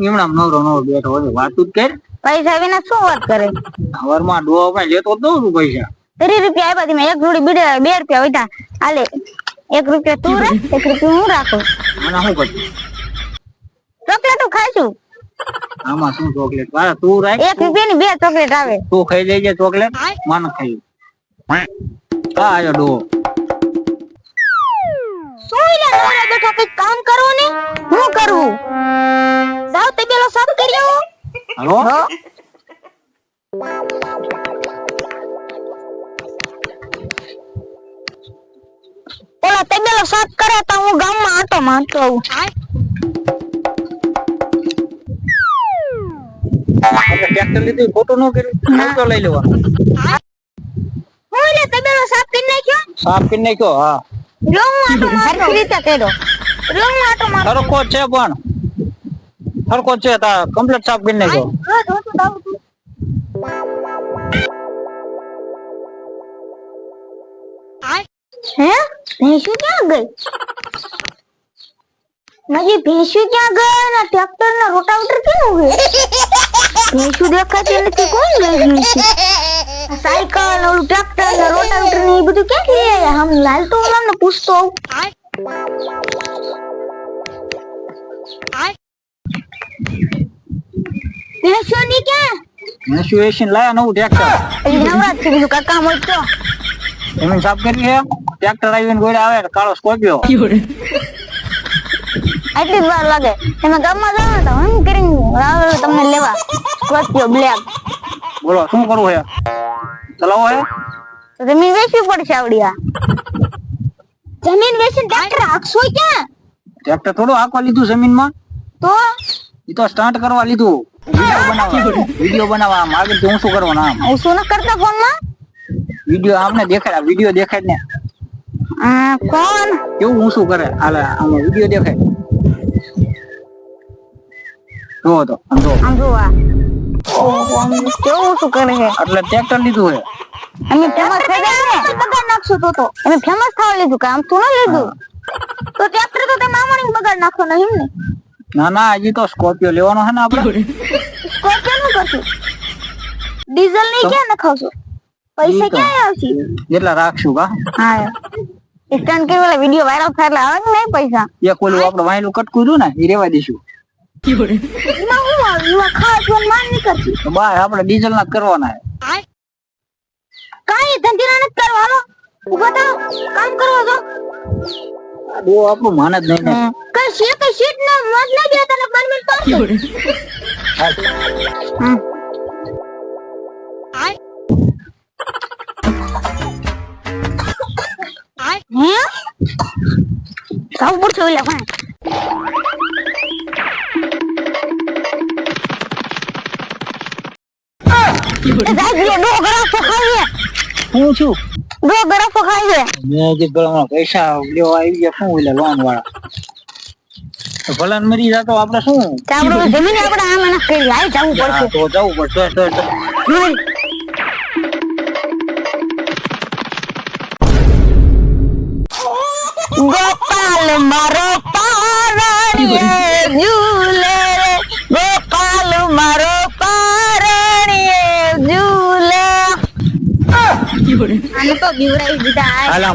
એમણામ નવરો નવરો બેઠો હોય વાતું જ કર. પૈસા વિના શું વાત કરે? હવારમાં ડોહા ભાઈ લેતો દઉં છું પૈસા. 30 રૂપિયા આપ્યા તમે, એક જોડી બીડે 2 રૂપિયા વધ્યા. હાલે 1 રૂપિયા તું રાખ, 1 રૂપિયા હું રાખું. આના શું કરશું? ચોકલેટ ખાઈશું. આમાં શું ચોકલેટ? વાહ તું રાખ. 1 રૂપિયાની 2 ચોકલેટ આવે. તું ખાઈ લેજે ચોકલેટ, માન ખાઈ. હા આયો ડોહો. શું લે નવરા બેઠા કઈ કામ કરો ને? હું કરું? જાવ તબેલો સાફ કર્યો. હાલો. ઓલા તબેલો સાફ કરે તો હું ગામમાં આટો મારતો આવું. આપણે ટ્રેક્ટર લીધું ખોટું ન કર્યું, તો લઈ લેવાનો. હું લે તબેલો સાફ કરી નાખ્યો. સાફ કરી નાખ્યો. હા રો હું આટો મારતો રીતે કર્યો. રો હું આટો મારતો. સરખો છે પણ સરખો છે તા કમ્પ્લીટ સાફ કરી નાખ્યો. હા તો દાવ તું. હે ભેંસુ ક્યાં ગઈ? મારી ભેંસુ ક્યાં ગઈ? ના ટ્રેક્ટર ના રોટાવેટર કેવું ગયું? ભેંસુ દેખાતી નથી, કોણ લઈ ગયું છે? સાયકલ ઓલું ટ્રેક્ટર ને રોટાવેટર ને એ બધું ક્યાંથી લઈ આવ્યા? હમ લાલ તો ઓલાને પૂછતો આવું. ભેંસુ ની ક્યાં? ભેંસુ એસી લાયા નવું ટ્રેક્ટર. એ નવરાત છે બીજું કાકા મોજ તો. જમીન સાફ કરી છે. ટ્રેક્ટર આવીને ગોળે આવે કાળો સ્કોર્પિયો. આટલી જ વાર લાગે. તમે ગામમાં જાવ ને તો હમ કરીને આવે તમને લેવા સ્કોર્પિયો બ્લેક. બોલો શું કરવું છે? ચલાવો હે તો જમીન વેચવી પડશે આવડિયા. જમીન વેચીને ટ્રેક્ટર હાંકશો ક્યાં? ટ્રેક્ટર થોડું હાંકવા લીધું જમીનમાં. તો ઈ તો સ્ટાર્ટ કરવા લીધું. વિડિયો બનાવવા આમ આગળ હું શું કરવાનું આમ. હું શું ન કરતા ફોનમાં? વિડિયો આમને દેખાડ, વિડિયો દેખાડ ને. કોણ કેવું હું શું કરે? હાલે આમાં વિડિયો દેખાય. જો તો આમ જોવા. ઓહો કેવું શું કરે છે? એટલે ટ્રેક્ટર લીધું છે. અમે ફેમસ થઈ ગયા ને બગાડ નાખશો તો અમે ફેમસ થવા લીધું કામ તું ન લીધું તો ટ્રેક્ટર તો તે મામણી બગાડ નાખો નહીં ને. ના ના હજી તો સ્કોર્પિયો લેવાનો છે ને આપણે. સ્કોર્પિયો નું કરશું. ડીઝલ નહીં ક્યાં નખાવશો? પૈસા ક્યાં આવશે? એટલા રાખશું કા. હા સ્ટન્ટ કે વાળા વિડિયો વાયરલ થાય એટલે આવે ને પૈસા. એક ઓલું આપણે વાયલું કટકું રહ્યું ને એ રેવા દઈશું. એમાં હું આવ્યું ખાસ વન માન નહીં કરતી. તો બા આપણે ડીઝલ ના કરવાના છે. કાઈ ધંધા નથી કરવા. હાલો ઉભા થાઓ કામ કરવા જો. દો આપણું માન જ નહીં ને. કઈ સીટ ના મોજ ના ગયા તને 5 મિનિટ પાસ. હે કાઉ પડશે ઓલા પણ. હું છું દો ગરાફો ખાઈએ. મેં જે ગળામાં પૈસા લેવા આવી ગયા શું ઓલા લોન વાળા ભલાન મરી જતો આપણે શું આપણે જમીન આપણે આમ ના કરી આઈ જવું પડશે. તો જવું પડશે. ગોપાલ મારો પારણીએ ઝૂલે રે ગોપાલ મારો પારણીએ ઝૂલે. આને તો બીવરાઈ દીધા. હાલ